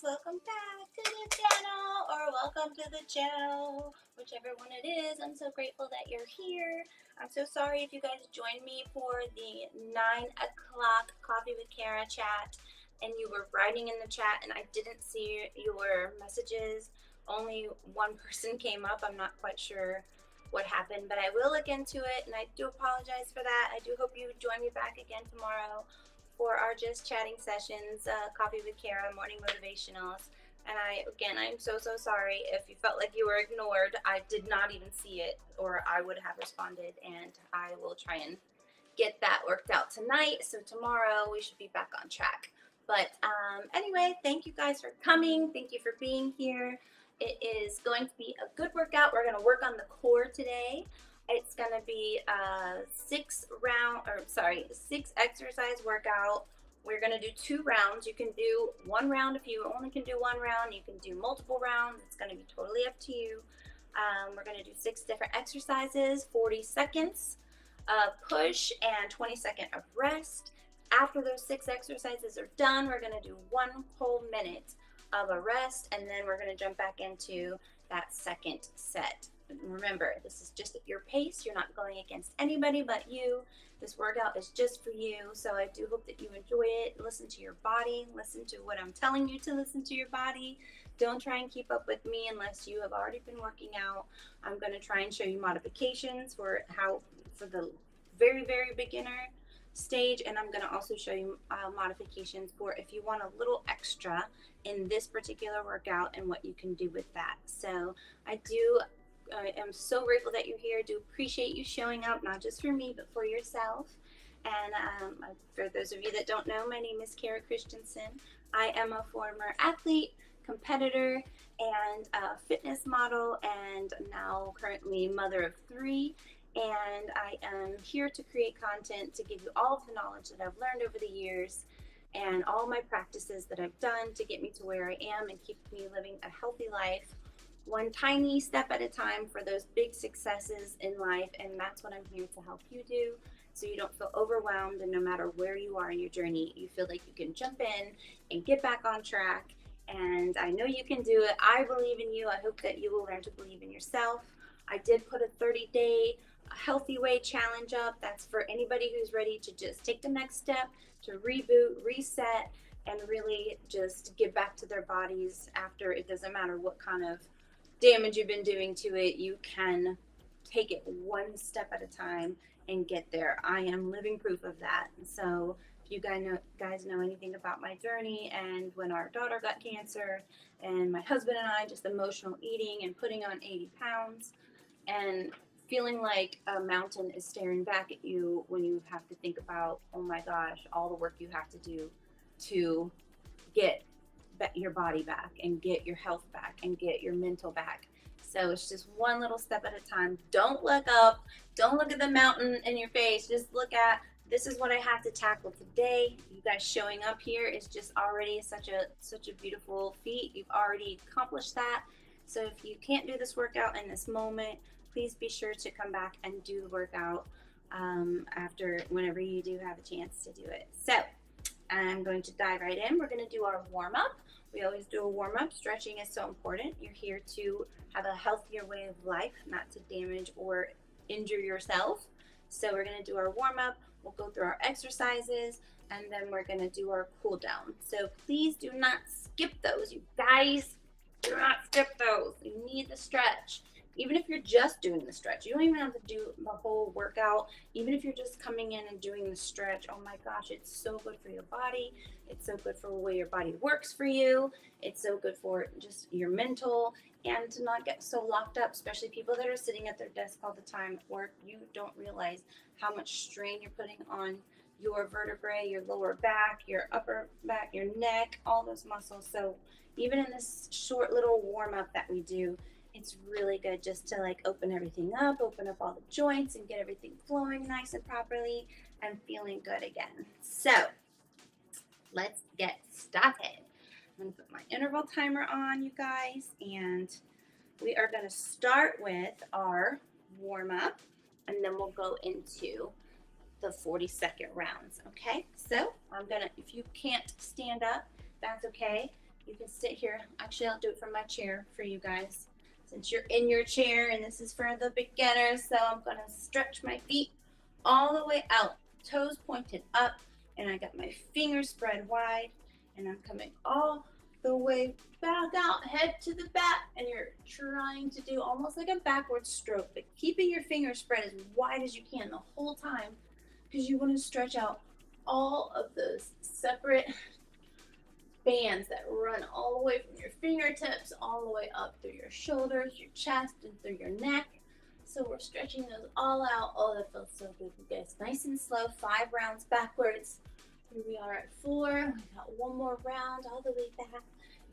welcome back to the channel, or welcome to the channel, whichever one it is. I'm so grateful that you're here. I'm so sorry if you guys joined me for the 9 o'clock Coffee with Kara chat and you were writing in the chat and I didn't see your messages. Only one person came up. I'm not quite sure what happened, but I will look into it, and I do apologize for that. I do hope you join me back again tomorrow for our Just Chatting sessions, Coffee with Kara, morning motivationals. And I'm so sorry if you felt like you were ignored. I did not even see it, or I would have responded, and I will try and get that worked out tonight. So tomorrow we should be back on track. But anyway, thank you guys for coming. Thank you for being here. It is going to be a good workout. We're going to work on the core today. It's going to be a 6 exercise workout. We're going to do 2 rounds. You can do 1 round if you only can do 1 round. You can do multiple rounds. It's going to be totally up to you. We're going to do 6 different exercises, 40 seconds of push and 20 seconds of rest. After those 6 exercises are done, we're going to do 1 whole minute of a rest, and then we're going to jump back into that second set. Remember, this is just at your pace. You're not going against anybody but you. This workout is just for you, so I do hope that you enjoy it. Listen to your body. Listen to what I'm telling you to listen to your body. Don't try and keep up with me unless you have already been working out. I'm going to try and show you modifications for the very beginner stage, and I'm going to also show you modifications for if you want a little extra in this particular workout and what you can do with that. So I am so grateful that you're here. I do appreciate you showing up, not just for me, but for yourself. And for those of you that don't know, my name is Kara Christensen. I am a former athlete, competitor, and a fitness model, and now currently mother of 3. And I am here to create content to give you all of the knowledge that I've learned over the years and all my practices that I've done to get me to where I am and keep me living a healthy life, one tiny step at a time for those big successes in life. And that's what I'm here to help you do, so you don't feel overwhelmed, and no matter where you are in your journey, you feel like you can jump in and get back on track. And I know you can do it. I believe in you. I hope that you will learn to believe in yourself. I did put a 30-day healthy weight challenge up. That's for anybody who's ready to just take the next step, to reboot, reset, and really just get back to their bodies after. It doesn't matter what kind of damage you've been doing to it, you can take it one step at a time and get there. I am living proof of that. So if you guys know anything about my journey, and when our daughter got cancer, and my husband and I, just emotional eating and putting on 80 pounds and feeling like a mountain is staring back at you when you have to think about, oh my gosh, all the work you have to do to get your body back and get your health back and get your mental back. So it's just one little step at a time. Don't look up. Don't look at the mountain in your face. Just look at, this is what I have to tackle today. You guys showing up here is just already such a beautiful feat. You've already accomplished that. So if you can't do this workout in this moment, please be sure to come back and do the workout after, whenever you do have a chance to do it. So I'm going to dive right in. We're going to do our warm-up. We always do a warm-up. Stretching is so important. You're here to have a healthier way of life, not to damage or injure yourself. So we're going to do our warm-up. We'll go through our exercises, and then we're going to do our cool down. So please do not skip those, you guys. Do not skip those. You need the stretch. Even if you're just doing the stretch, you don't even have to do the whole workout. Even if you're just coming in and doing the stretch, oh my gosh, it's so good for your body. It's so good for the way your body works for you. It's so good for just your mental, and to not get so locked up, especially people that are sitting at their desk all the time at work. You don't realize how much strain you're putting on your vertebrae, your lower back, your upper back, your neck, all those muscles. So even in this short little warm up that we do, it's really good just to like open everything up, open up all the joints, and get everything flowing nice and properly and feeling good again. So let's get started. I'm going to put my interval timer on, you guys, and we are going to start with our warm up, and then we'll go into the 40-second rounds. Okay, so I'm gonna, if you can't stand up, that's okay. You can sit here. Actually, I'll do it from my chair for you guys. Since you're in your chair and this is for the beginners, so I'm gonna stretch my feet all the way out, toes pointed up, and I got my fingers spread wide, and I'm coming all the way back out, head to the back, and you're trying to do almost like a backward stroke, but keeping your fingers spread as wide as you can the whole time, because you want to stretch out all of those separate bands that run all the way from your fingertips all the way up through your shoulders, your chest, and through your neck. So we're stretching those all out. Oh, that feels so good, you guys. Nice and slow, 5 rounds backwards. Here we are at 4. We got one more round all the way back.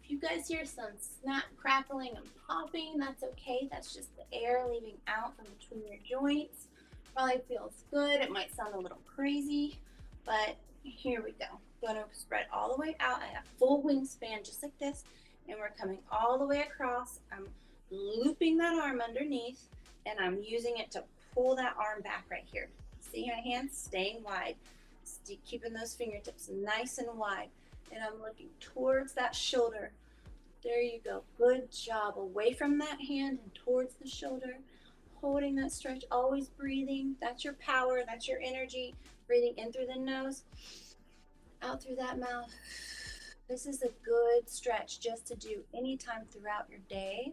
If you guys hear some snap, crackling, and popping, that's okay. That's just the air leaving out from between your joints. Probably feels good. It might sound a little crazy, but here we go. Going to spread all the way out. I have full wingspan just like this, and we're coming all the way across. I'm looping that arm underneath, and I'm using it to pull that arm back right here. See my hands staying wide, keeping those fingertips nice and wide, and I'm looking towards that shoulder. There you go. Good job. Away from that hand and towards the shoulder. Holding that stretch, always breathing. That's your power. That's your energy. Breathing in through the nose, out through that mouth. This is a good stretch just to do anytime throughout your day,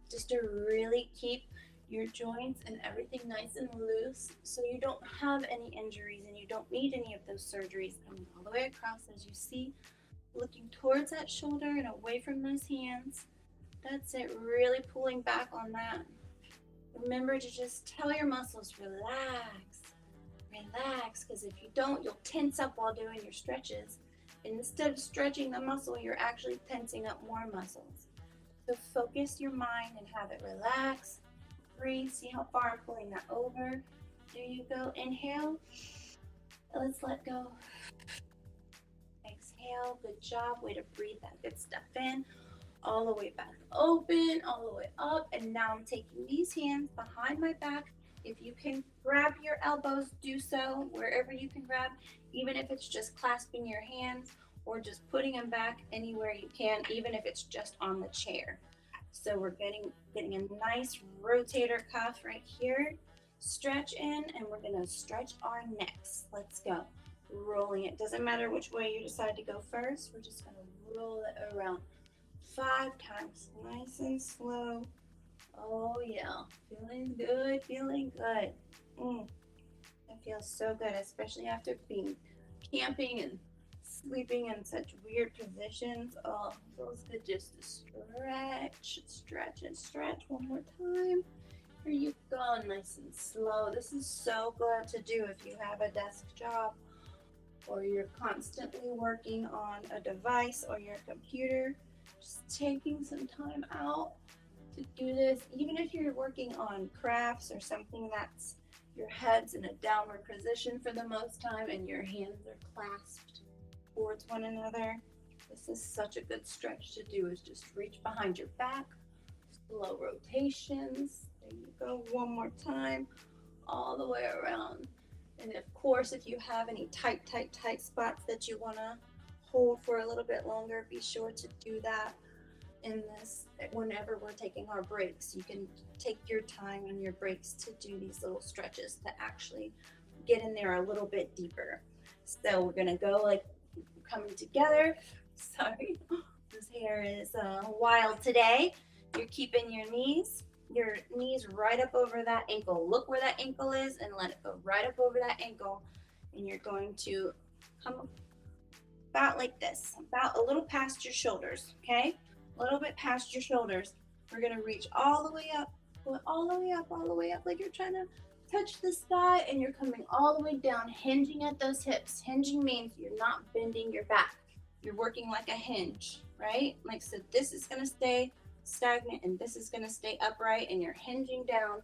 just to really keep your joints and everything nice and loose so you don't have any injuries and you don't need any of those surgeries. Coming all the way across as you see, looking towards that shoulder and away from those hands. That's it, really pulling back on that. Remember to just tell your muscles, relax, relax, because if you don't, you'll tense up while doing your stretches. And instead of stretching the muscle, you're actually tensing up more muscles. So focus your mind and have it relax. Breathe, see how far I'm pulling that over. There you go, inhale. Let's let go. Exhale, good job, way to breathe that good stuff in. All the way back open, all the way up, and now I'm taking these hands behind my back. If you can grab your elbows, do so wherever you can grab, even if it's just clasping your hands or just putting them back anywhere you can, even if it's just on the chair. So we're getting a nice rotator cuff right here. Stretch in, and we're gonna stretch our necks. Let's go. Rolling it. Doesn't matter which way you decide to go first. We're just gonna roll it around 5 times, nice and slow. Oh yeah, feeling good, feeling good. It feels so good, especially after being camping and sleeping in such weird positions. Oh, it feels good just to stretch, stretch, and stretch one more time. Here you go, nice and slow. This is so good to do if you have a desk job or you're constantly working on a device or your computer. Just taking some time out to do this, even if you're working on crafts or something that's your head's in a downward position for the most time and your hands are clasped towards one another. This is such a good stretch to do, is just reach behind your back, slow rotations. There you go, one more time, all the way around. And of course, if you have any tight spots that you want to hold for a little bit longer, be sure to do that in this whenever we're taking our breaks. You can take your time on your breaks to do these little stretches to actually get in there a little bit deeper. So we're gonna go like coming together. Sorry, this hair is wild today. You're keeping your knees right up over that ankle. Look where that ankle is and let it go right up over that ankle. And you're going to come about like this, about a little past your shoulders, okay? A little bit past your shoulders. We're gonna reach all the way up, go all the way up, all the way up, like you're trying to touch the sky, and you're coming all the way down, hinging at those hips. Hinging means you're not bending your back. You're working like a hinge, right? Like, so this is gonna stay stagnant and this is gonna stay upright, and you're hinging down,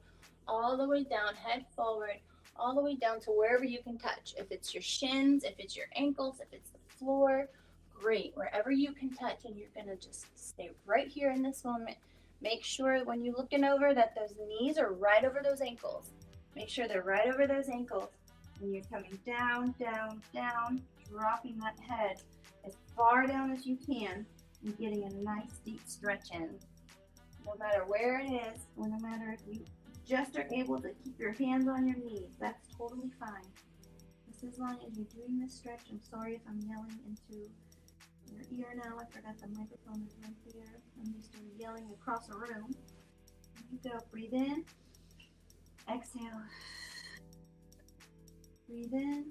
all the way down, head forward, all the way down to wherever you can touch. If it's your shins, if it's your ankles, if it's the floor, great, wherever you can touch, and you're gonna just stay right here in this moment. Make sure when you're looking over that those knees are right over those ankles. Make sure they're right over those ankles, and you're coming down, down, down, dropping that head as far down as you can. and getting a nice deep stretch in. No matter where it is, or no matter if you just are able to keep your hands on your knees, that's totally fine. Just as long as you're doing this stretch. I'm sorry if I'm yelling into your ear now. I forgot the microphone is right there. I'm used to yelling across a room. Here you go. Breathe in. Exhale. Breathe in.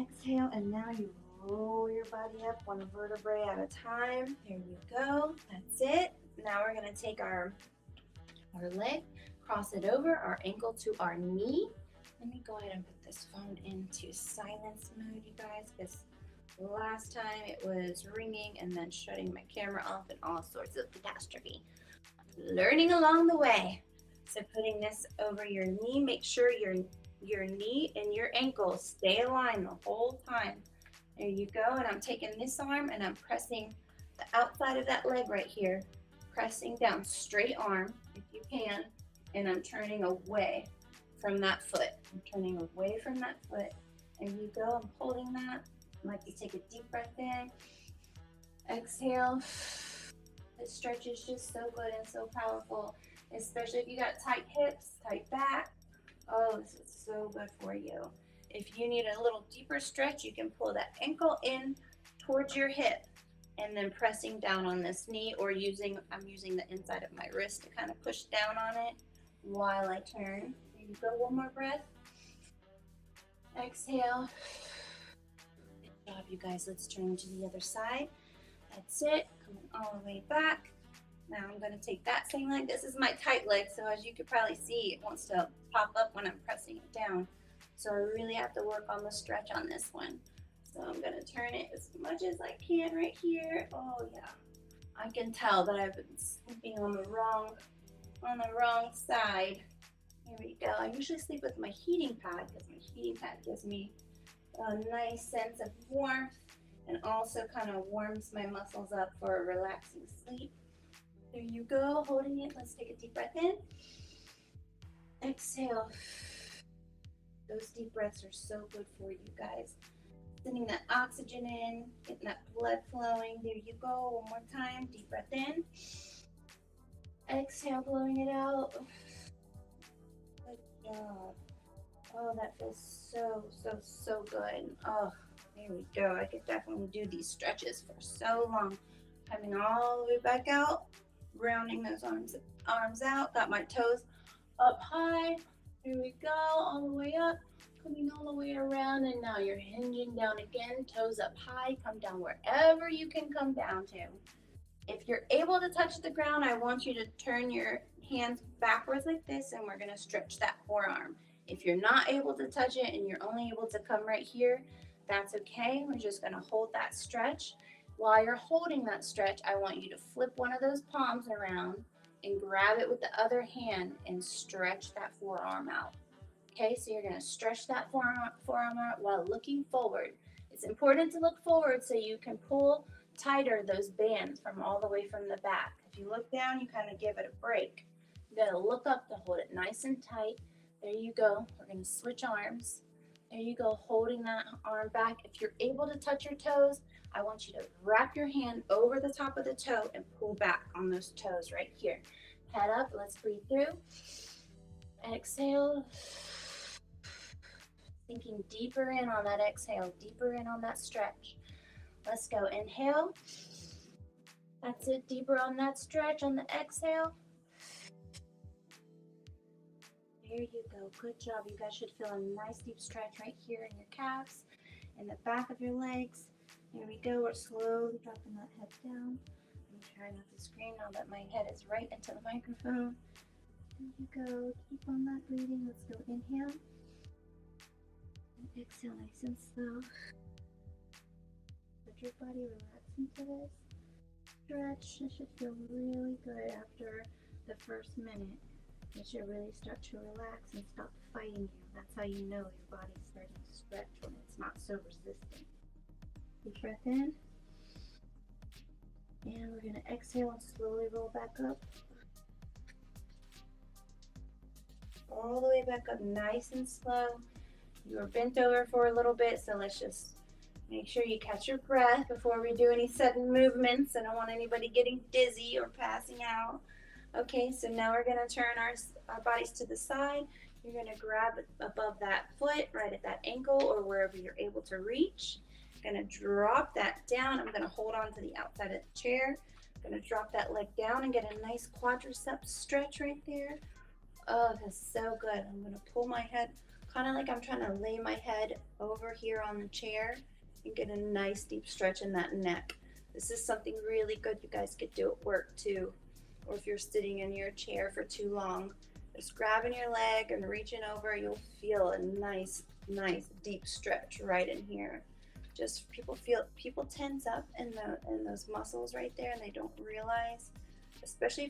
Exhale. And now you roll your body up one vertebrae at a time. There you go. That's it. Now we're going to take our leg, cross it over, our ankle to our knee. Let me go ahead and put this phone into silence mode, you guys, because last time it was ringing and then shutting my camera off and all sorts of catastrophe. Learning along the way. So putting this over your knee, make sure your knee and your ankle stay aligned the whole time. There you go. And I'm taking this arm and I'm pressing the outside of that leg right here, pressing down, straight arm if you can, and I'm turning away from that foot. I'm turning away from that foot. There you go. I'm holding that. I'd like to take a deep breath in. Exhale. This stretch is just so good and so powerful, especially if you got tight hips, tight back. Oh, this is so good for you. If you need a little deeper stretch, you can pull that ankle in towards your hip and then pressing down on this knee, or I'm using the inside of my wrist to kind of push down on it while I turn. There you go. One more breath. Exhale. Good job, you guys. Let's turn to the other side. That's it. Coming all the way back. Now I'm going to take that same leg. This is my tight leg, so as you could probably see, it wants to pop up when I'm pressing it down. So I really have to work on the stretch on this one. So I'm going to turn it as much as I can right here. Oh yeah. I can tell that I've been sleeping on the wrong side. Here we go. I usually sleep with my heating pad because my heating pad gives me a nice sense of warmth and also kind of warms my muscles up for a relaxing sleep. There you go, holding it. Let's take a deep breath in. Exhale. Those deep breaths are so good for you guys. Sending that oxygen in, getting that blood flowing. There you go, one more time. Deep breath in. Exhale, blowing it out. Good job. Oh, that feels so good. Oh, there we go. I could definitely do these stretches for so long. Coming all the way back out, rounding those arms out. Got my toes up high. Here we go, all the way up, coming all the way around, and now you're hinging down again, toes up high. Come down wherever you can come down to. If you're able to touch the ground, I want you to turn your hands backwards like this, and we're gonna stretch that forearm. If you're not able to touch it and you're only able to come right here, that's okay. We're just gonna hold that stretch. While you're holding that stretch, I want you to flip one of those palms around and grab it with the other hand and stretch that forearm out. Okay, so you're gonna stretch that forearm out while looking forward. It's important to look forward so you can pull tighter those bands from all the way from the back. If you look down, you kind of give it a break. You gotta look up to hold it nice and tight. There you go. We're gonna switch arms. There you go, holding that arm back. If you're able to touch your toes, I want you to wrap your hand over the top of the toe and pull back on those toes right here. Head up, let's breathe through. Exhale. Sinking deeper in on that exhale, deeper in on that stretch. Let's go, inhale. That's it, deeper on that stretch on the exhale. There you go, good job. You guys should feel a nice deep stretch right here in your calves, in the back of your legs. Here we go, we're slowly dropping that head down. I'm trying not to scream now that my head is right into the microphone. There you go, keep on that breathing. Let's go, inhale. And exhale nice and slow. Let your body relax into this stretch. It should feel really good after the first minute. It should really start to relax and stop fighting you. That's how you know your body's starting to stretch when it's not so resistant. Deep breath in. And we're going to exhale and slowly roll back up. All the way back up, nice and slow. You were bent over for a little bit, so let's just Make sure you catch your breath before we do any sudden movements. I don't want anybody getting dizzy or passing out. Okay, so now we're going to turn our bodies to the side. You're going to grab above that foot, right at that ankle or wherever you're able to reach. I'm going to drop that down. I'm going to hold on to the outside of the chair. I'm going to drop that leg down and get a nice quadricep stretch right there. Oh, that's so good. I'm going to pull my head, kind of like I'm trying to lay my head over here on the chair and get a nice deep stretch in that neck. This is something really good you guys could do at work too, or if you're sitting in your chair for too long. Just grabbing your leg and reaching over, you'll feel a nice deep stretch right in here. Just people tense up in those muscles right there and they don't realize, especially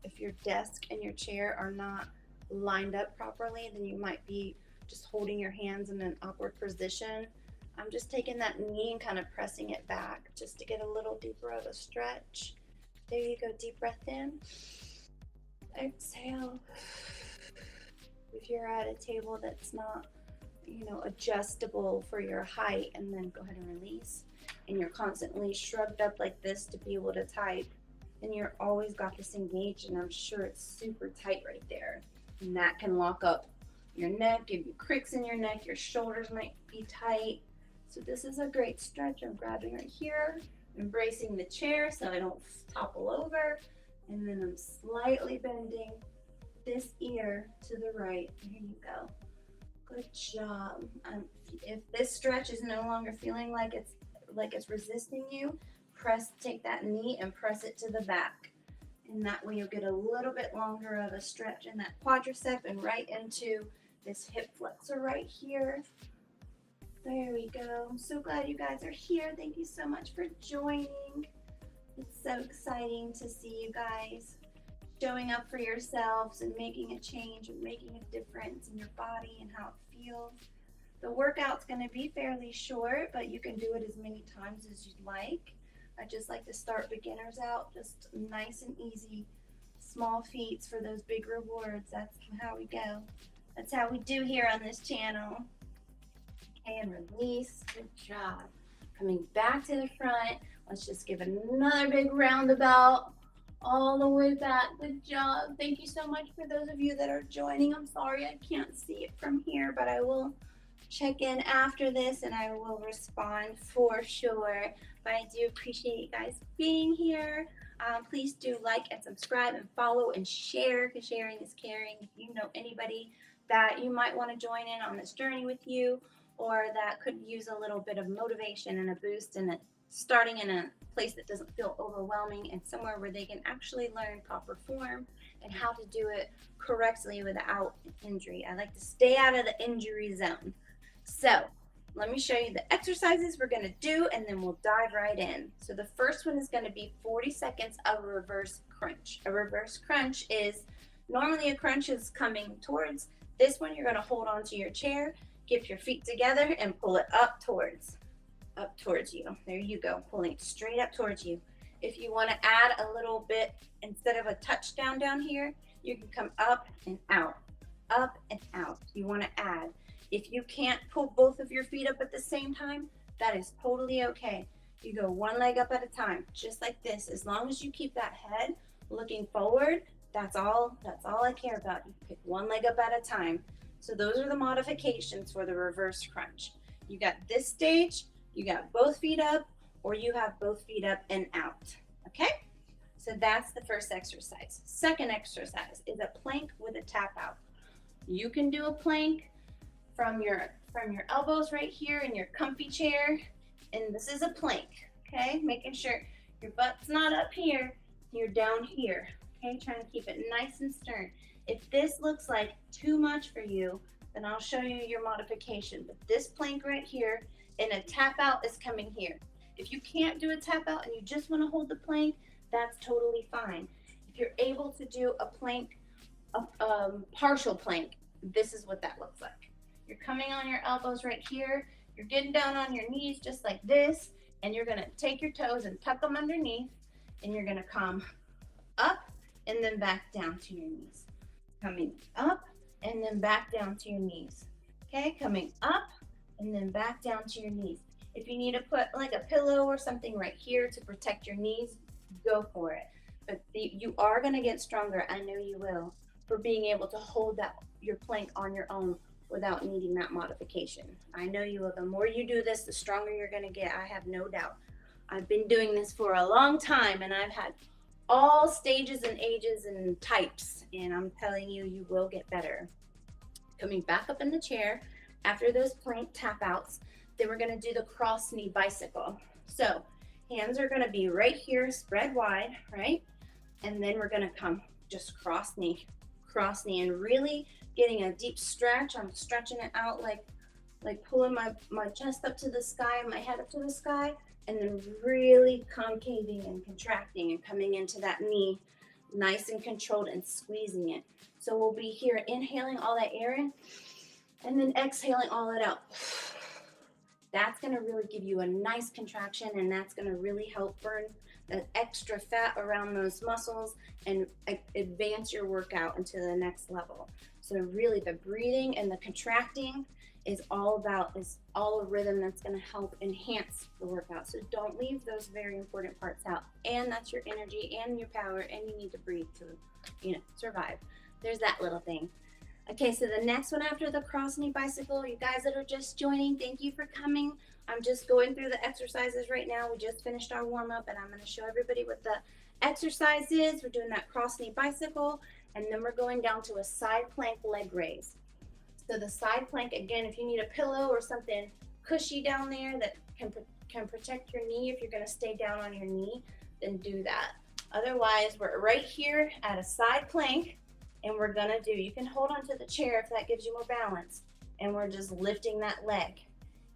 if your desk and your chair are not lined up properly, then you might be just holding your hands in an awkward position. I'm just taking that knee and kind of pressing it back just to get a little deeper of a stretch. There you go, deep breath in. Exhale. If you're at a table that's not, adjustable for your height, and then go ahead and release. And you're constantly shrugged up like this to be able to type, and you're always got this engaged, and I'm sure it's super tight right there. And that can lock up your neck, give you cricks in your neck, your shoulders might be tight. So this is a great stretch. I'm grabbing right here, embracing the chair so I don't topple over, and then I'm slightly bending this ear to the right. Here you go. Good job. If this stretch is no longer feeling like it's resisting you, take that knee and press it to the back. And that way you'll get a little bit longer of a stretch in that quadricep and right into this hip flexor right here. There we go. I'm so glad you guys are here. Thank you so much for joining. It's so exciting to see you guys showing up for yourselves and making a change and making a difference in your body and how it feels. The workout's going to be fairly short, but you can do it as many times as you'd like. I just like to start beginners out just nice and easy, small feats for those big rewards. That's how we go. That's how we do here on this channel. Okay, and release. Good job. Coming back to the front. Let's just give another big roundabout all the way back. Good job. Thank you so much for those of you that are joining. I'm sorry I can't see it from here, but I will check in after this and I will respond for sure. But I do appreciate you guys being here. Please do like and subscribe and follow and share, because sharing is caring. If you know anybody that you might want to join in on this journey with you, or that could use a little bit of motivation and a boost and starting in a place that doesn't feel overwhelming and somewhere where they can actually learn proper form and how to do it correctly without injury. I like to stay out of the injury zone. So let me show you the exercises we're going to do and then we'll dive right in. So the first one is going to be 40 seconds of a reverse crunch. A reverse crunch is, normally a crunch is coming towards. This one you're going to hold onto your chair, get your feet together and pull it up towards you. There you go, pulling it straight up towards you. If you want to add a little bit, instead of a touchdown down here, you can come up and out, up and out. You want to add. If you can't pull both of your feet up at the same time, that is totally okay. You go one leg up at a time, just like this. As long as you keep that head looking forward, that's all I care about. You pick one leg up at a time. So those are the modifications for the reverse crunch. You got this stage, you got both feet up, or you have both feet up and out, okay? So that's the first exercise. Second exercise is a plank with a tap out. You can do a plank from your elbows right here in your comfy chair, and this is a plank, okay? Making sure your butt's not up here, you're down here, okay? Trying to keep it nice and stern. If this looks like too much for you, then I'll show you your modification. But this plank right here and a tap out is coming here. If you can't do a tap out and you just want to hold the plank, that's totally fine. If you're able to do a plank, a partial plank, this is what that looks like. You're coming on your elbows right here. You're getting down on your knees just like this, and you're gonna take your toes and tuck them underneath, and you're gonna come up and then back down to your knees. Coming up and then back down to your knees. Okay, coming up and then back down to your knees. If you need to put like a pillow or something right here to protect your knees, go for it. But you are going to get stronger, I know you will, for being able to hold that your plank on your own without needing that modification. I know you will. The more you do this, the stronger you're going to get. I have no doubt. I've been doing this for a long time, and I've had all stages and ages and types, and I'm telling you, you will get better. Coming back up in the chair after those plank tap outs, then we're going to do the cross knee bicycle. So hands are going to be right here, spread wide, right? And then we're going to come just cross knee, and really getting a deep stretch. I'm stretching it out like pulling my chest up to the sky, my head up to the sky, and then really concaving and contracting and coming into that knee nice and controlled and squeezing it. So we'll be here inhaling all that air in and then exhaling all it out. That's going to really give you a nice contraction, and that's going to really help burn that extra fat around those muscles and advance your workout into the next level. So really the breathing and the contracting is all a rhythm that's going to help enhance the workout. So don't leave those very important parts out. And that's your energy and your power, and you need to breathe to, survive. There's that little thing. Okay, so the next one after the cross knee bicycle, you guys that are just joining, thank you for coming. I'm just going through the exercises right now. We just finished our warm up, and I'm going to show everybody what the exercise is. We're doing that cross knee bicycle, and then we're going down to a side plank leg raise. So the side plank, again, if you need a pillow or something cushy down there that can protect your knee, if you're going to stay down on your knee, then do that. Otherwise, we're right here at a side plank, and we're going to you can hold onto the chair if that gives you more balance, and we're just lifting that leg.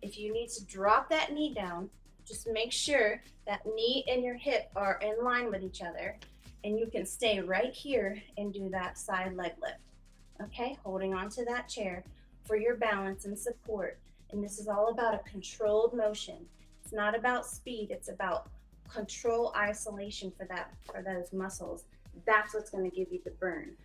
If you need to drop that knee down, just make sure that knee and your hip are in line with each other, and you can stay right here and do that side leg lift. Okay, holding onto that chair for your balance and support. And this is all about a controlled motion. It's not about speed, it's about control isolation for those muscles. That's what's going to give you the burn.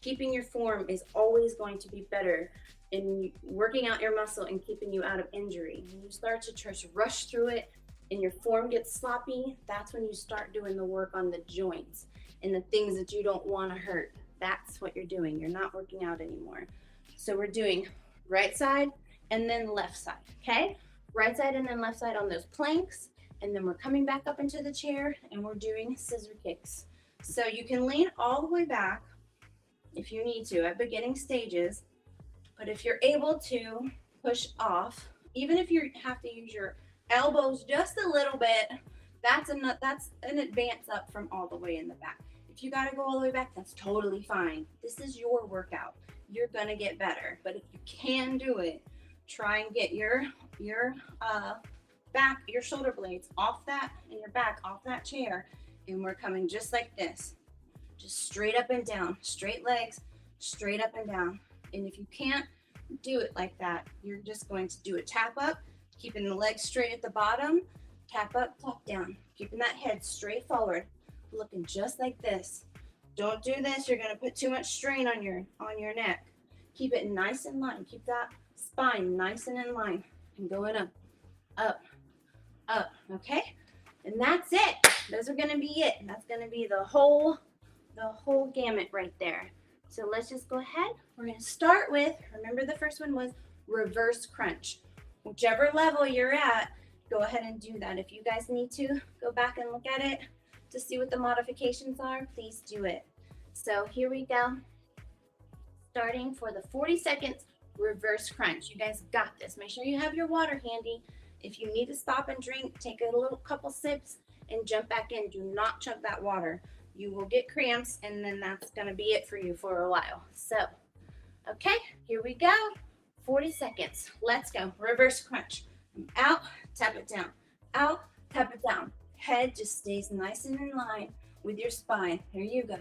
Keeping your form is always going to be better in working out your muscle and keeping you out of injury. When you start to just rush through it and your form gets sloppy, that's when you start doing the work on the joints and the things that you don't want to hurt. That's what you're doing. You're not working out anymore. So we're doing right side and then left side, okay? Right side and then left side on those planks, and then we're coming back up into the chair and we're doing scissor kicks. So you can lean all the way back if you need to at beginning stages, but if you're able to push off, even if you have to use your elbows just a little bit, that's an advance up from all the way in the back. If you got to go all the way back, that's totally fine. This is your workout. You're going to get better. But if you can do it, try and get your back, your shoulder blades off that, and your back off that chair. And we're coming just like this. Just straight up and down. Straight legs, straight up and down. And if you can't do it like that, you're just going to do a tap up, keeping the legs straight at the bottom, tap up, tap down. Keeping that head straight forward. Looking just like this. Don't do this. You're going to put too much strain on your neck. Keep it nice in line. Keep that spine nice and in line, and going up, up, up. Okay, and that's it. Those are going to be it. That's going to be the whole gamut right there. So let's just go ahead. We're going to start with, remember the first one was reverse crunch. Whichever level you're at, go ahead and do that. If you guys need to go back and look at it to see what the modifications are, please do it. So here we go. Starting for the 40 seconds reverse crunch. You guys got this. Make sure you have your water handy. If you need to stop and drink, take a couple sips and jump back in. Do not chug that water. You will get cramps, and then that's going to be it for you for a while. So, okay, here we go. 40 seconds. Let's go. Reverse crunch. Out, tap it down. Out, tap it down. Head just stays nice and in line with your spine. Here you go.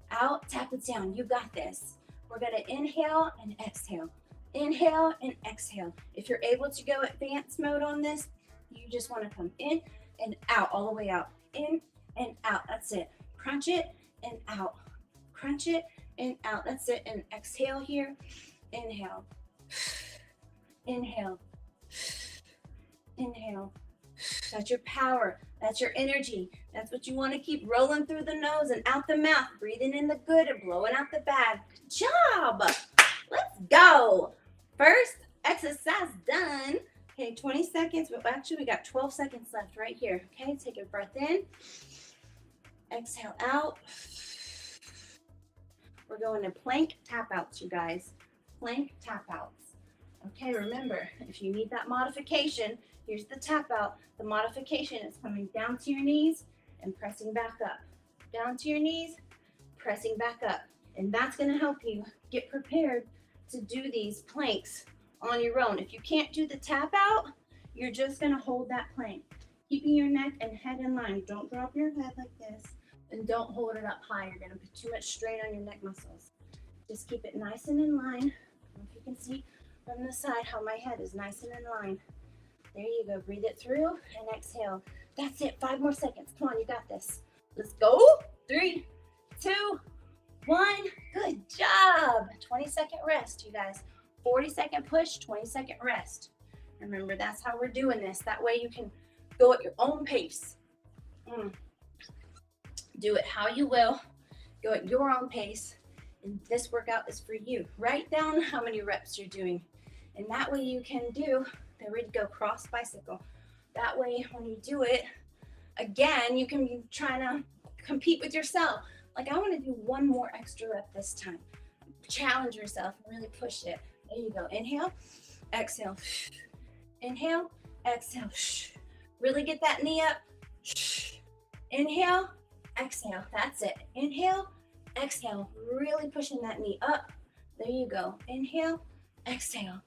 Out, tap it down. You got this. We're going to inhale and exhale. Inhale and exhale. If you're able to go advanced mode on this, you just want to come in and out, all the way out. In and out. That's it. Crunch it and out. Crunch it and out. That's it. And exhale here. Inhale. Inhale. Inhale. That's your power. That's your energy. That's what you want to keep rolling through the nose and out the mouth, breathing in the good and blowing out the bad. Good job. Let's go. First exercise done. Okay, 20 seconds. But actually, we got 12 seconds left right here. Okay, take a breath in. Exhale out. We're going to plank tap outs, you guys. Plank tap outs. Okay, remember, if you need that modification, here's the tap out. The modification is coming down to your knees and pressing back up. Down to your knees, pressing back up. And that's going to help you get prepared to do these planks on your own. If you can't do the tap out, you're just going to hold that plank. Keeping your neck and head in line. Don't drop your head like this. And don't hold it up high. You're going to put too much strain on your neck muscles. Just keep it nice and in line. I don't know if you can see from the side how my head is nice and in line. There you go. Breathe it through and exhale. That's it. 5 more seconds. Come on, you got this. Let's go. 3, 2, 1. Good job. 20-second rest, you guys. 40-second push, 20-second rest. Remember, that's how we're doing this. That way you can go at your own pace. Do it how you will. Go at your own pace. And this workout is for you. Write down how many reps you're doing. And that way you can do, there we go, cross bicycle. That way when you do it, again, you can be trying to compete with yourself. Like, I want to do 1 more extra rep this time. Challenge yourself and really push it. There you go. Inhale, exhale. Inhale, exhale. Really get that knee up. Inhale, exhale. That's it. Inhale, exhale. Really pushing that knee up. There you go. Inhale, exhale.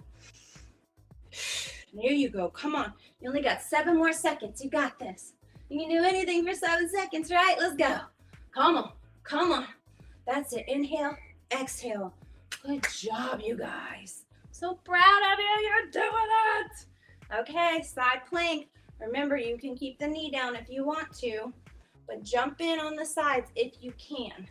There you go. Come on. You only got 7 more seconds. You got this. You can do anything for 7 seconds, right? Let's go. Come on. Come on. That's it. Inhale, exhale. Good job, you guys. So proud of you. You're doing it. Okay, side plank. Remember, you can keep the knee down if you want to, but jump in on the sides if you can.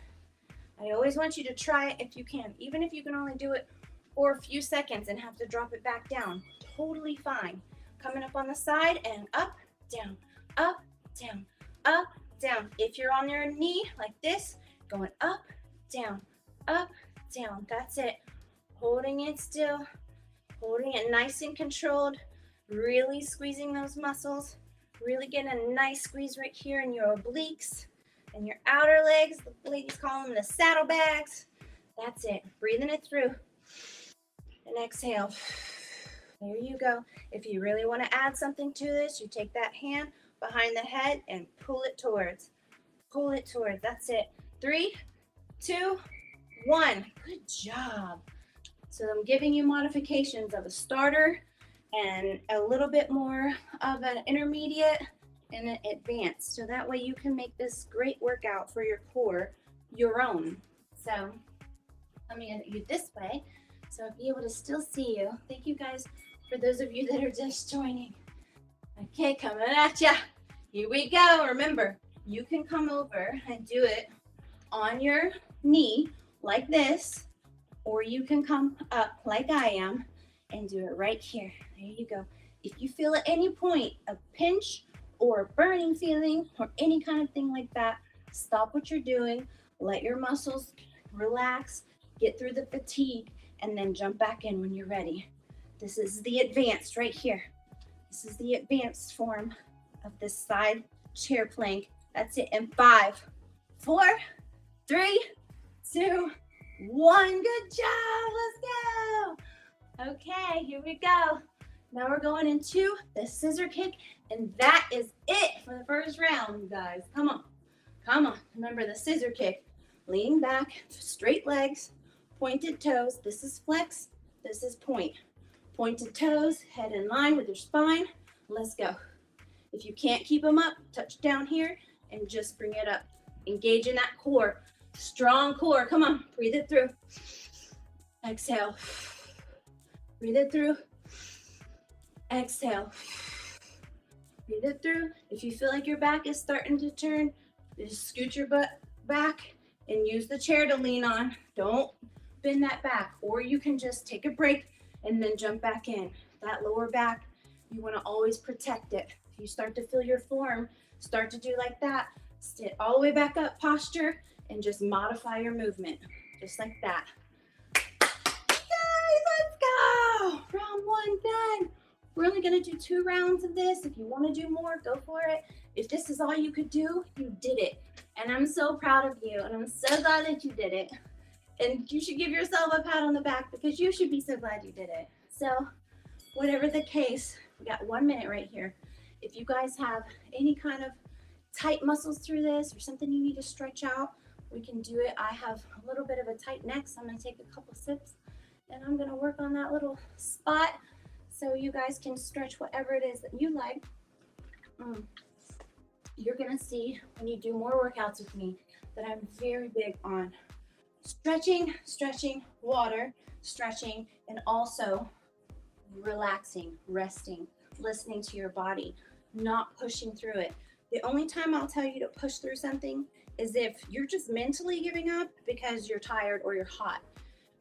I always want you to try it if you can, even if you can only do it for a few seconds and have to drop it back down. Totally fine. Coming up on the side and up, down, up, down, up, down. If you're on your knee like this, going up, down, that's it. Holding it still, holding it nice and controlled, really squeezing those muscles, really getting a nice squeeze right here in your obliques and your outer legs. The ladies call them the saddlebags. That's it. Breathing it through. And exhale. There you go. If you really want to add something to this, you take that hand behind the head and pull it towards. Pull it towards. That's it. 3, 2, 1. Good job. So I'm giving you modifications of a starter and a little bit more of an intermediate and an advanced. So that way you can make this great workout for your core your own. So let me get you this way so I'll be able to still see you. Thank you guys for those of you that are just joining. Okay, coming at ya. Here we go. Remember, you can come over and do it on your knee like this, or you can come up like I am and do it right here. There you go. If you feel at any point a pinch or a burning feeling or any kind of thing like that, stop what you're doing, let your muscles relax, get through the fatigue, and then jump back in when you're ready. This is the advanced right here. This is the advanced form of this side chair plank. That's it. In 5, 4, 3, 2, 1. Good job. Let's go. Okay, here we go. Now we're going into the scissor kick, and that is it for the first round, you guys. Come on. Come on. Remember the scissor kick. Lean back, straight legs, pointed toes. This is flex. This is point. Pointed toes, head in line with your spine. Let's go. If you can't keep them up, touch down here and just bring it up. Engage in that core. Strong core. Come on. Breathe it through. Exhale. Breathe it through. Exhale. Breathe it through. If you feel like your back is starting to turn, just scoot your butt back and use the chair to lean on. Don't bend that back. Or you can just take a break and then jump back in. That lower back You want to always protect it. If you start to feel your form start to do like that, sit all the way back up, posture, and just modify your movement, just like that. Guys, let's go. Round 1 done. We're only gonna do 2 rounds of this. If you wanna do more, go for it. If this is all you could do, you did it. And I'm so proud of you, and I'm so glad that you did it. And you should give yourself a pat on the back because you should be so glad you did it. So, whatever the case, we got 1 minute right here. If you guys have any kind of tight muscles through this or something you need to stretch out, we can do it. I have a little bit of a tight neck, so I'm gonna take a couple sips and I'm gonna work on that little spot so you guys can stretch whatever it is that you like. You're gonna see when you do more workouts with me that I'm very big on stretching, water, stretching, and also relaxing, resting, listening to your body, not pushing through it. The only time I'll tell you to push through something is if you're just mentally giving up because you're tired or you're hot.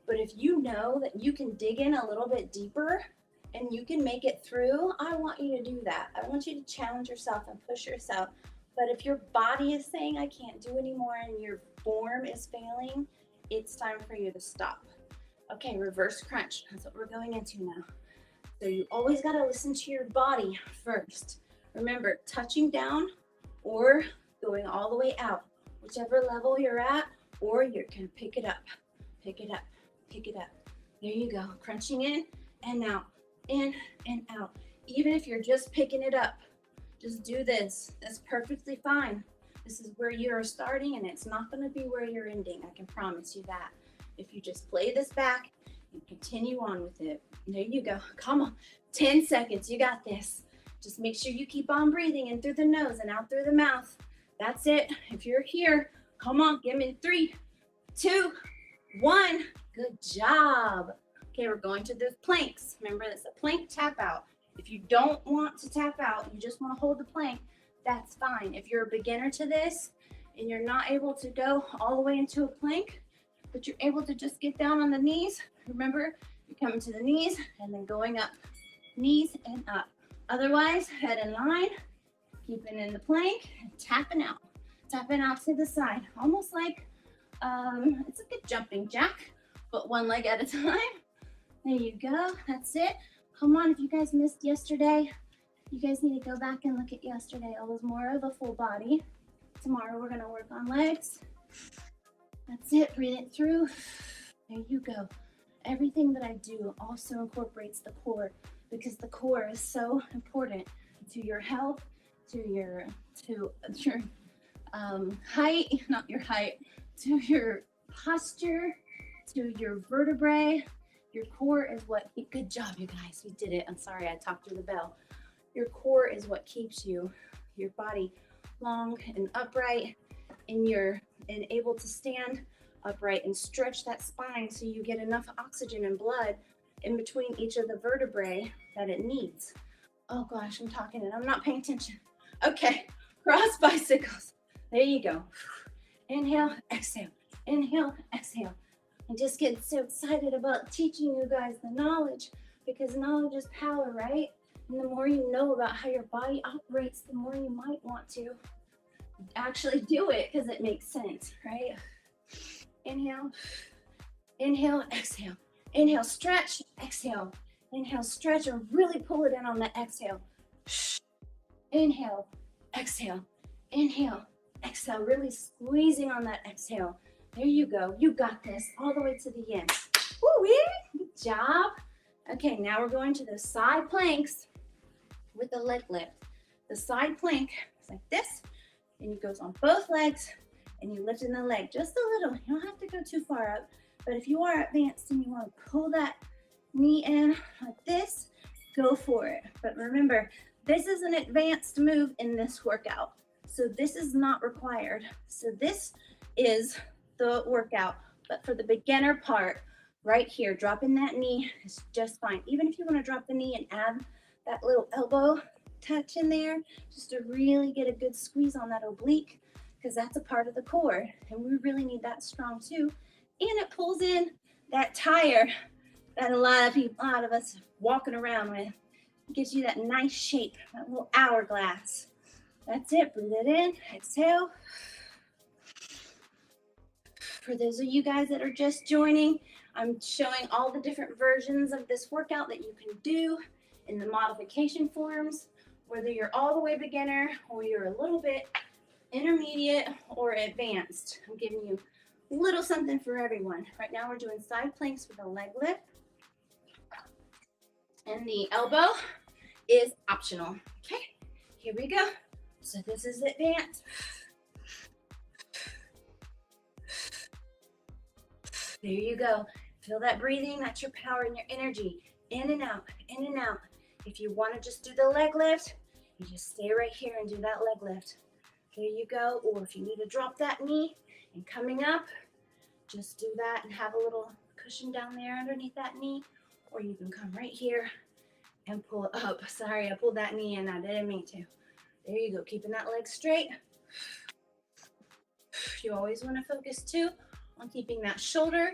But if you know that you can dig in a little bit deeper and you can make it through, I want you to do that. I want you to challenge yourself and push yourself. But if your body is saying, I can't do anymore, and your form is failing, it's time for you to stop. Okay, reverse crunch. That's what we're going into now. So you always got to listen to your body first. Remember, touching down or going all the way out, whichever level you're at, or you can pick it up, pick it up, pick it up. There you go, crunching in and out, in and out. Even if you're just picking it up, just do this. That's perfectly fine. This is where you're starting and it's not gonna be where you're ending. I can promise you that. If you just play this back and continue on with it. There you go, come on, 10 seconds, you got this. Just make sure you keep on breathing in through the nose and out through the mouth. That's it. If you're here, come on, give me 3, 2, 1. Good job. Okay, we're going to the planks. Remember, it's a plank tap out. If you don't want to tap out, you just want to hold the plank, that's fine. If you're a beginner to this and you're not able to go all the way into a plank, but you're able to just get down on the knees, remember, you're coming to the knees and then going up, knees and up. Otherwise, head in line, keeping in the plank, and tapping out to the side, almost like it's a good jumping jack, but 1 leg at a time. There you go, that's it. Come on, if you guys missed yesterday, you guys need to go back and look at yesterday. It was more of a full body. Tomorrow we're gonna work on legs. That's it, breathe it through. There you go. Everything that I do also incorporates the core, because the core is so important to your health, to your height, not your height, to your posture, to your vertebrae. Your core is what, good job you guys, we did it. I'm sorry I talked through the bell. Your core is what keeps your body long and upright, and able to stand upright and stretch that spine so you get enough oxygen and blood in between each of the vertebrae that it needs. Oh gosh, I'm talking and I'm not paying attention. Okay, cross bicycles. There you go. Inhale, exhale. Inhale, exhale. I just get so excited about teaching you guys the knowledge, because knowledge is power, right? And the more you know about how your body operates, the more you might want to actually do it, because it makes sense, right? Inhale, inhale, exhale. Inhale, stretch, exhale. Inhale, stretch, and really pull it in on the exhale. Inhale, exhale. Inhale, exhale, really squeezing on that exhale. There you go. You got this all the way to the end. Woo-wee! Good job. Okay, now we're going to the side planks with the leg lift. The side plank is like this, and it goes on both legs, and you lift in the leg just a little. You don't have to go too far up, but if you are advanced and you want to pull that knee in like this, go for it. But remember, this is an advanced move in this workout, so this is not required. So this is the workout, but for the beginner part, right here, dropping that knee is just fine. Even if you want to drop the knee and add that little elbow touch in there, just to really get a good squeeze on that oblique, because that's a part of the core, and we really need that strong too. And it pulls in that tire that a lot of us walking around with. Gives you that nice shape, that little hourglass. That's it. Breathe it in. Exhale. For those of you guys that are just joining, I'm showing all the different versions of this workout that you can do in the modification forms, whether you're all the way beginner or you're a little bit intermediate or advanced. I'm giving you a little something for everyone. Right now we're doing side planks with a leg lift, and the elbow is optional. Okay, here we go. So this is advanced. There you go. Feel that breathing. That's your power and your energy. In and out, in and out. If you want to just do the leg lift, you just stay right here and do that leg lift. Here you go. Or if you need to drop that knee and coming up, just do that and have a little cushion down there underneath that knee. Or you can come right here and pull it up. Sorry, I pulled that knee in. I didn't mean to. There you go. Keeping that leg straight. You always want to focus too on keeping that shoulder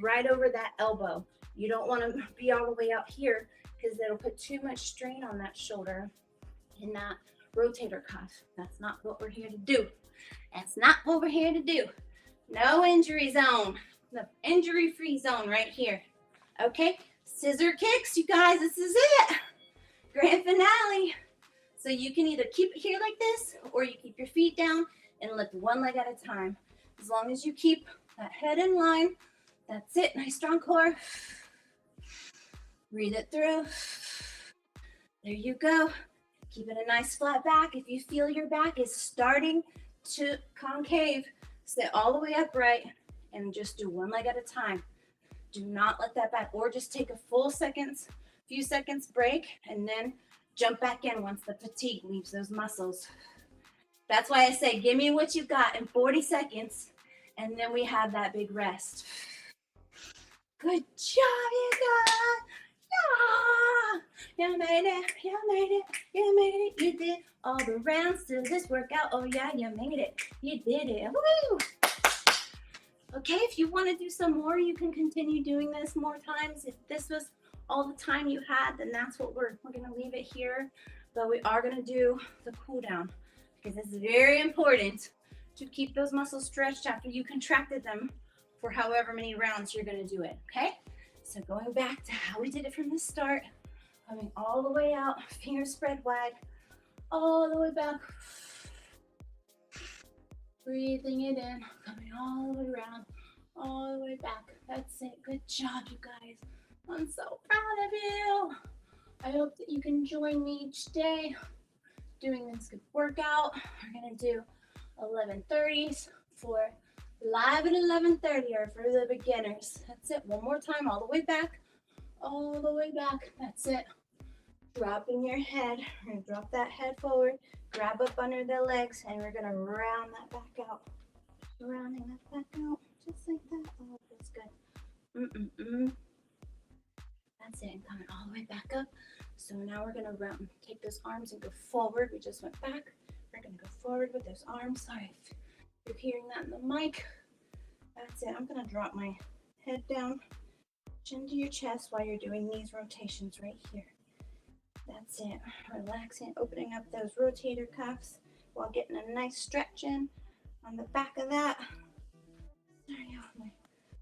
right over that elbow. You don't want to be all the way out here because that'll put too much strain on that shoulder and that rotator cuff. That's not what we're here to do. That's not what we're here to do. No injury zone. The injury-free zone right here. Okay, scissor kicks, you guys, this is it. Grand finale. So you can either keep it here like this or you keep your feet down and lift one leg at a time. As long as you keep that head in line, that's it. Nice strong core. Breathe it through. There you go. Keeping a nice flat back. If you feel your back is starting to concave, sit all the way upright and just do one leg at a time. Do not let that back, or just take a few seconds break and then jump back in once the fatigue leaves those muscles. That's why I say, give me what you got in 40 seconds, and then we have that big rest. Good job, you guys. Yeah. You made it, you made it, you made it. You did all the rounds to this workout. Oh yeah, you made it. You did it. Woo! Okay, if you want to do some more, you can continue doing this more times. If this was all the time you had, then that's what we're going to leave it here. But we are going to do the cool down because it's very important to keep those muscles stretched after you contracted them for however many rounds you're going to do it, okay? So going back to how we did it from the start, coming all the way out, fingers spread wide, all the way back. Breathing it in, coming all the way around, all the way back. That's it. Good job, you guys. I'm so proud of you. I hope that you can join me each day doing this good workout. We're going to do 11:30s for live at 11:30 or for the beginners. That's it. One more time, all the way back, all the way back. That's it. Dropping your head. We're going to drop that head forward, grab up under the legs, and we're going to round that back out. Rounding that back out, just like that. Oh, that's good. That's it. And coming all the way back up. So now we're going to take those arms and go forward. We just went back. We're going to go forward with those arms. Sorry if you're hearing that in the mic. That's it. I'm going to drop my head down, chin to your chest while you're doing these rotations right here. That's it. Relaxing, opening up those rotator cuffs while getting a nice stretch in on the back of that. Sorry, my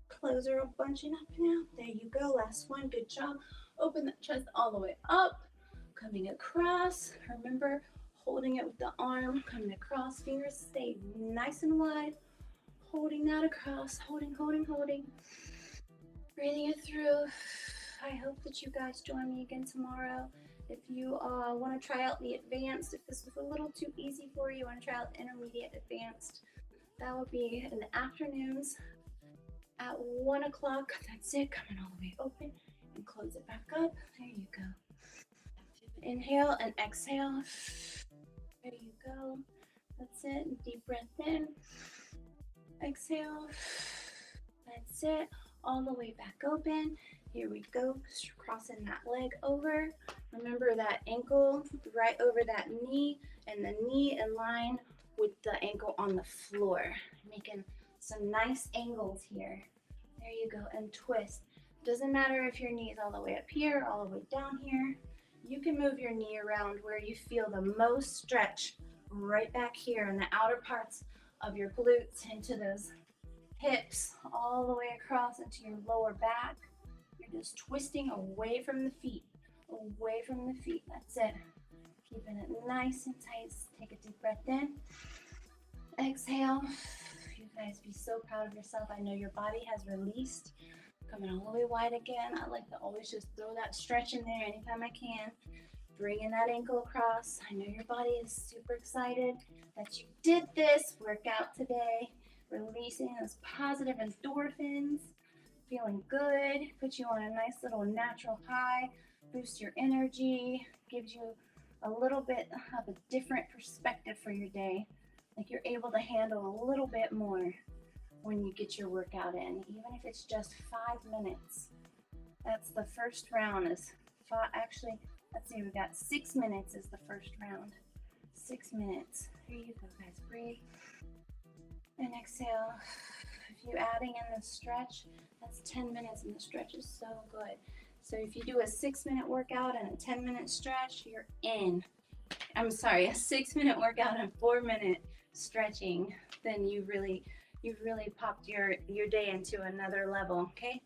clothes are all bunching up now. There you go. Last one. Good job. Open that chest all the way up. Coming across. Remember, holding it with the arm. Coming across. Fingers stay nice and wide. Holding that across. Holding. Breathing it through. I hope that you guys join me again tomorrow. If you want to try out the advanced, if this was a little too easy for you, want to try out the intermediate advanced, that will be in the afternoons at 1 o'clock. That's it. Coming all the way open and close it back up. There you go. Inhale and exhale. There you go. That's it. Deep breath in. Exhale. That's it. All the way back open. Here we go. Crossing that leg over. Remember that ankle right over that knee, and the knee in line with the ankle on the floor. Making some nice angles here. There you go. And twist. Doesn't matter if your knee is all the way up here, all the way down here. you can move your knee around where you feel the most stretch right back here in the outer parts of your glutes, into those hips, all the way across into your lower back. You're just twisting away from the feet, away from the feet. That's it. Keeping it nice and tight. Take a deep breath in. Exhale. You guys be so proud of yourself. I know your body has released. Coming all the way wide again. I like to always just throw that stretch in there anytime I can. Bringing that ankle across. I know your body is super excited that you did this workout today. Releasing those positive endorphins. Feeling good. Put you on a nice little natural high. Boost your energy. Gives you a little bit of a different perspective for your day. Like you're able to handle a little bit more when you get your workout in, even if it's just 5 minutes. That's the first round. Is actually, let's see, we've got 6 minutes is the first round. 6 minutes. Here you go, guys. Breathe and exhale. If you're adding in the stretch, that's 10 minutes, and the stretch is so good. So if you do a 6-minute workout and a 10-minute stretch, you're in. I'm sorry, a 6-minute workout and 4-minute stretching, then you've really popped your day into another level. Okay,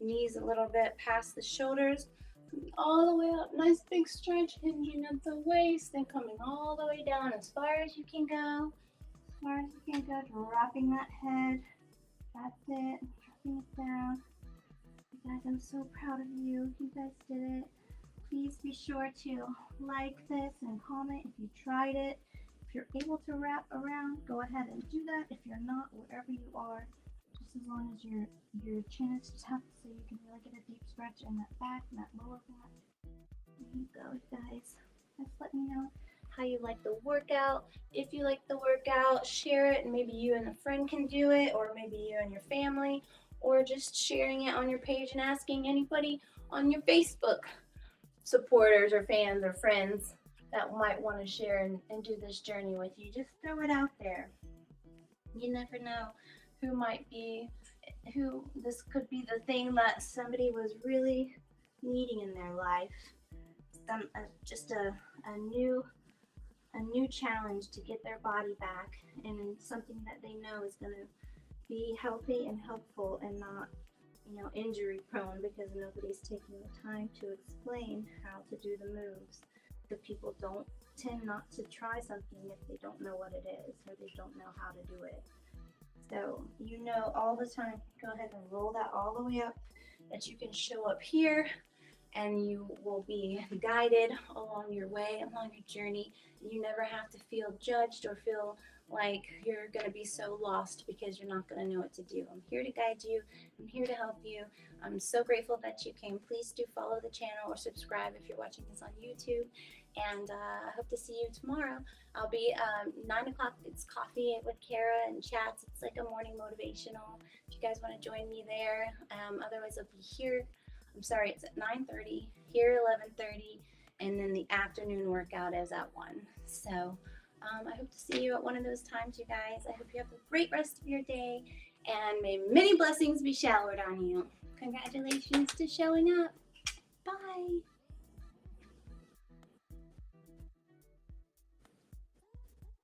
knees a little bit past the shoulders, all the way up, nice big stretch, hinging at the waist, then coming all the way down as far as you can go, dropping that head. That's it, dropping it down. You guys, I'm so proud of you. You guys did it. Please be sure to like this and comment if you tried it. If you're able to wrap around, go ahead and do that. If you're not, wherever you are, just as long as your chin is tucked so you can really get a deep stretch in that back and that lower back. There you go, guys. Just let me know how you like the workout. If you like the workout, share it, and maybe you and a friend can do it, or maybe you and your family, or just sharing it on your page and asking anybody on your Facebook supporters or fans or friends that might want to share and do this journey with you. Just throw it out there. You never know who this could be the thing that somebody was really needing in their life. Just a new challenge to get their body back, and something that they know is going to be healthy and helpful and not, injury prone, because nobody's taking the time to explain how to do the moves. The people tend not to try something if they don't know what it is or they don't know how to do it. So all the time, go ahead and roll that all the way up, that you can show up here and you will be guided along your way, along your journey. You never have to feel judged or feel like you're going to be so lost because you're not going to know what to do. I'm here to guide you. I'm here to help you. I'm so grateful that you came. Please do follow the channel or subscribe if you're watching this on YouTube. And I hope to see you tomorrow. I'll be 9 o'clock. It's Coffee with Kara and chats. It's like a morning motivational. If you guys want to join me there. Otherwise, I'll be here. I'm sorry, it's at 9:30, here 11:30, and then the afternoon workout is at 1. So I hope to see you at one of those times, you guys. I hope you have a great rest of your day, and may many blessings be showered on you. Congratulations to showing up. Bye.